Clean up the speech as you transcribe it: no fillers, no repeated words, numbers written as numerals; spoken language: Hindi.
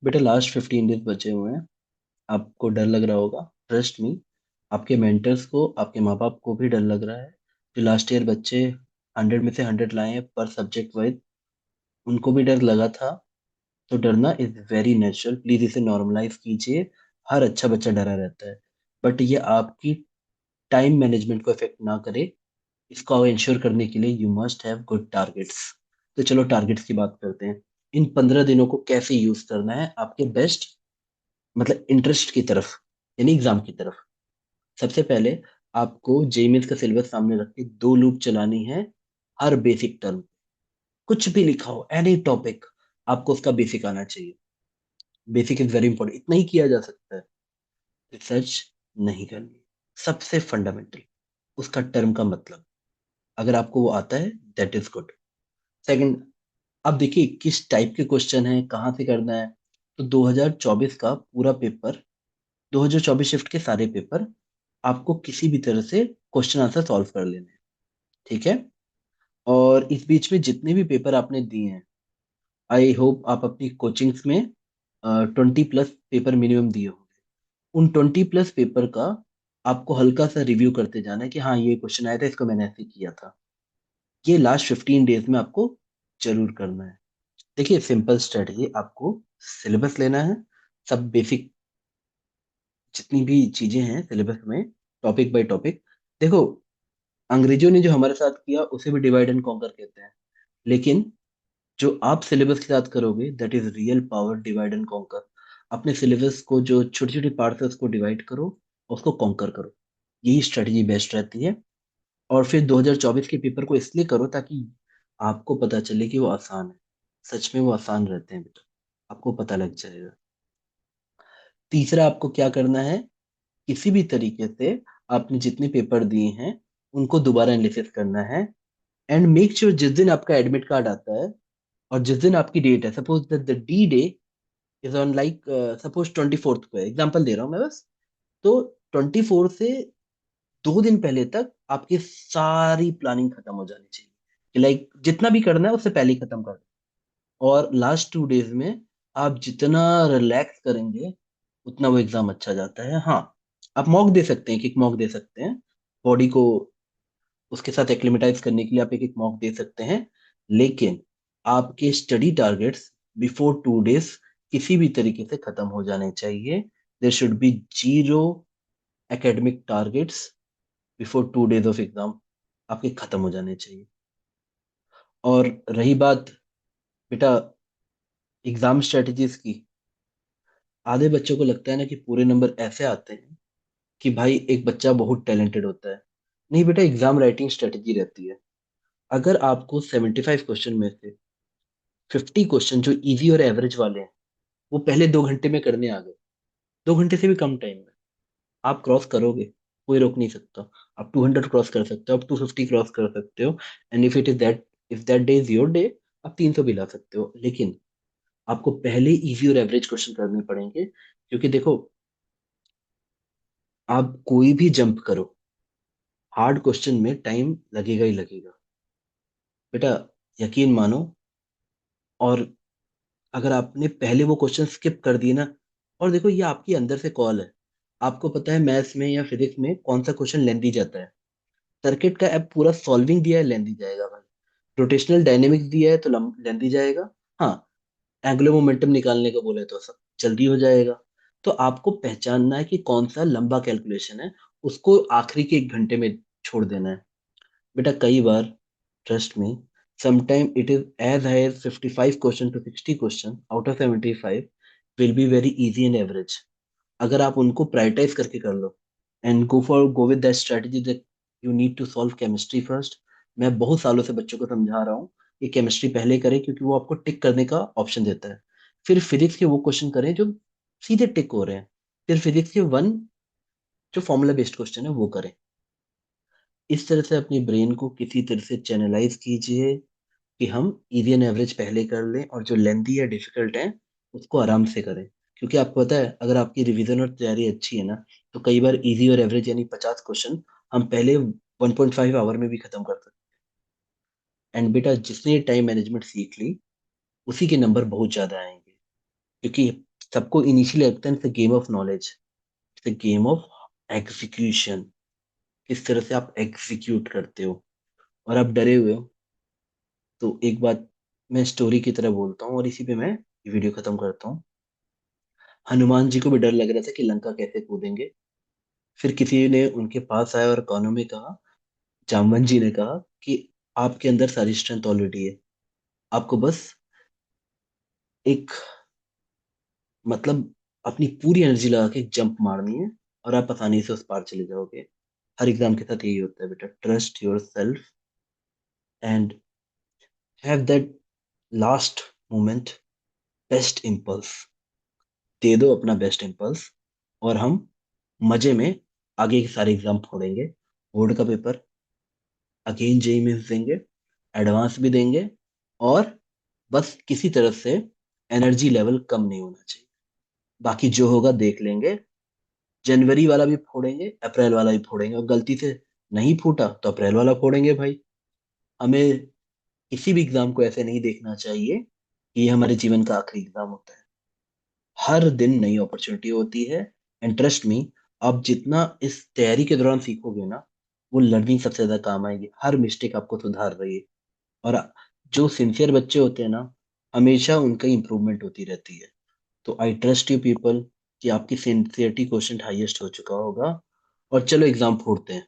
बेटा लास्ट 15 डेज बचे हुए हैं। आपको डर लग रहा होगा, ट्रस्ट मी। आपके मेंटर्स को, आपके माँ बाप को भी डर लग रहा है। जो लास्ट ईयर बच्चे 100 में से 100 लाए हैं पर सब्जेक्ट वाइज, उनको भी डर लगा था। तो डरना इज वेरी नेचुरल, प्लीज इसे नॉर्मलाइज कीजिए। हर अच्छा बच्चा डरा रहता है, बट ये आपकी टाइम मैनेजमेंट को इफेक्ट ना करे। इसको इंश्योर करने के लिए you must have good targets. तो चलो टारगेट्स की बात करते हैं। इन 15 दिनों को कैसे यूज करना है आपके बेस्ट, मतलब इंटरेस्ट की तरफ, यानी एग्जाम की तरफ। सबसे पहले आपको जेईमेंस का सिलेबस सामने रख के 2 लूप चलानी है। हर बेसिक टर्म, कुछ भी लिखा हो, एनी टॉपिक, आपको उसका बेसिक आना चाहिए। बेसिक इज वेरी इंपॉर्टेंट, इतना ही किया जा सकता है। रिसर्च नहीं करनी, सबसे फंडामेंटल, उसका टर्म का मतलब, अगर आपको वो आता है दैट इज गुड। सेकंड, अब देखिए किस टाइप के क्वेश्चन है, कहाँ से करना है। तो 2024 का पूरा पेपर, 2024 शिफ्ट के सारे पेपर, आपको किसी भी तरह से क्वेश्चन आंसर सॉल्व कर लेने हैं। ठीक है। और इस बीच में जितने भी पेपर आपने दिए हैं, आई होप आप अपनी कोचिंग्स में 20+ पेपर मिनिमम दिए होंगे। उन 20+ पेपर का आपको हल्का सा रिव्यू करते जाना है कि हाँ ये क्वेश्चन आया था, इसको मैंने ऐसे किया था। ये लास्ट 15 डेज में आपको जरूर करना है। देखिए सिंपल स्ट्रेटजी, आपको सिलेबस लेना है, सब बेसिक जितनी भी चीजें हैं सिलेबस में, टॉपिक बाय टॉपिक। देखो, अंग्रेजों ने जो हमारे साथ किया उसे भी डिवाइड एंड कॉन्कर कहते हैं, लेकिन जो आप सिलेबस के साथ करोगे that is real power, divide and conquer. अपने सिलेबस को जो छोटे छोटे पार्ट है उसको डिवाइड करो, उसको कॉन्कर करो। यही स्ट्रेटजी बेस्ट रहती है। और फिर 2024 के पेपर को इसलिए करो ताकि आपको पता चले कि वो आसान है। सच में वो आसान रहते हैं बेटा, आपको पता लग जाएगा। तीसरा, आपको क्या करना है, किसी भी तरीके से आपने जितने पेपर दिए हैं उनको दोबारा एनालिसिस करना है। एंड मेक श्योर जिस दिन आपका एडमिट कार्ड आता है और जिस दिन आपकी डेट है, suppose that the D day is on like, suppose 24th को है, एग्जाम्पल दे रहा हूँ मैं बस। तो 24 से 2 दिन पहले तक आपकी सारी प्लानिंग खत्म हो जानी चाहिए, कि लाइक जितना भी करना है उससे पहले ही खत्म कर दो। और लास्ट 2 डेज में आप जितना रिलैक्स करेंगे उतना वो एग्जाम अच्छा जाता है। हाँ, आप मॉक दे सकते हैं, एक एक मॉक दे सकते हैं, बॉडी को उसके साथ एक्लिमेटाइज करने के लिए आप एक एक मॉक दे सकते हैं। लेकिन आपके स्टडी टारगेट्स बिफोर 2 डेज किसी भी तरीके से खत्म हो जाने चाहिए। There should be zero academic targets before 2 days of exam, आपके खत्म हो जाने चाहिए। और रही बात बेटा एग्जाम स्ट्रेटजीज की, आधे बच्चों को लगता है ना कि पूरे नंबर ऐसे आते हैं कि भाई एक बच्चा बहुत टैलेंटेड होता है। नहीं बेटा, एग्जाम राइटिंग स्ट्रेटजी रहती है। अगर आपको 75 क्वेश्चन में से 50 क्वेश्चन जो इजी और एवरेज वाले हैं वो पहले 2 घंटे में करने आ गए, 2 घंटे से भी कम टाइम में, आप क्रॉस करोगे, कोई रोक नहीं सकता। आप 200 क्रॉस कर सकते हो, आप 250 क्रॉस कर सकते हो। And if that day is your day, आप 300 भी ला सकते हो। लेकिन आपको पहले इजी और एवरेज क्वेश्चन करने पड़ेंगे, क्योंकि देखो, आप कोई भी जंप करो, हार्ड क्वेश्चन में टाइम लगेगा ही लगेगा बेटा, यकीन मानो। और अगर आपने पहले वो क्वेश्चन स्किप कर दिए ना, और देखो ये आपकी अंदर से कॉल है, आपको पता है मैथ्स में या फिजिक्स में कौन सा क्वेश्चन लेंदी जाता है। सर्किट का ऐप पूरा सॉल्विंग दिया है, लेंदी जाएगा भाई। रोटेशनल डायनेमिक्स दिया है तो लेंदी जाएगा। हाँ, एंगुलर मोमेंटम निकालने को बोले तो सब जल्दी हो जाएगा। तो आपको पहचानना है कि कौन सा लंबा कैलकुलेशन है, उसको आखिरी के 1 घंटे में छोड़ देना है। बेटा कई बार, trust me, sometime it is as high as 55 question to 60 question out of 75 will be very easy and average, अगर आप उनको प्रायोरिटाइज करके कर लो। And go with that strategy that you need to solve chemistry first. मैं बहुत सालों से बच्चों को समझा रहा हूँ कि केमिस्ट्री पहले करें, क्योंकि वो आपको टिक करने का ऑप्शन देता है। फिर फिजिक्स के वो क्वेश्चन करें जो सीधे टिक हो रहे हैं। फिर फिजिक्स के वन जो फॉर्मूला बेस्ड क्वेश्चन है वो करें। इस तरह से अपनी ब्रेन को किसी तरह से चैनलाइज कीजिए कि हम इजी एंड एवरेज पहले कर लें और जो लेंथी या डिफिकल्ट है उसको आराम से करें। क्योंकि आपको पता है अगर आपकी रिवीजन और तैयारी अच्छी है ना, तो कई बार इजी और एवरेज यानी 50 क्वेश्चन हम पहले 1.5 आवर में भी खत्म कर सकते हैं। एंड बेटा जिसने टाइम मैनेजमेंट सीख ली उसी के नंबर बहुत ज्यादा आएंगे, क्योंकि सबको इनिशियली लगता है it's game of knowledge, it's game of execution. किस तरह से आप एग्जीक्यूट करते हो। और आप डरे हुए हो, तो एक बात मैं स्टोरी की तरह बोलता हूँ और इसी पे मैं वीडियो खत्म करता हूँ। हनुमान जी को भी डर लग रहा था कि लंका कैसे कूदेंगे। फिर किसी ने उनके पास आया और कानों में कहा, जामवन जी ने कहा कि आपके अंदर सारी स्ट्रेंथ ऑलरेडी है, आपको बस एक मतलब अपनी पूरी एनर्जी लगा के जंप मारनी है और आप आसानी से उस पार चले जाओगे। हर एग्जाम के साथ यही होता है बेटा, trust yourself and have that last moment, best impulse. दे दो अपना बेस्ट इम्पल्स और हम मजे में आगे के सारे एग्जाम फोड़ेंगे। बोर्ड का पेपर, अगेन जेई मेंस देंगे, एडवांस भी देंगे, और बस किसी तरह से एनर्जी लेवल कम नहीं होना चाहिए। बाकी जो होगा देख लेंगे। जनवरी वाला भी फोड़ेंगे, अप्रैल वाला भी फोड़ेंगे, और गलती से नहीं फूटा तो अप्रैल वाला फोड़ेंगे भाई। हमें किसी भी एग्जाम को ऐसे नहीं देखना चाहिए कि ये हमारे जीवन का आखिरी एग्जाम होता है। हर दिन नई अपॉर्चुनिटी होती है। एंड ट्रस्ट मी, आप जितना इस तैयारी के दौरान सीखोगे ना, वो लर्निंग सबसे ज्यादा काम आएगी। हर मिस्टेक आपको सुधार रही है। और जो सिंसियर बच्चे होते हैं ना, हमेशा उनका इंप्रूवमेंट होती रहती है। तो आई ट्रस्ट यू पीपल कि आपकी सिंसियरिटी क्वेश्चन हाईएस्ट हो चुका होगा। और चलो एग्जाम फोड़ते हैं।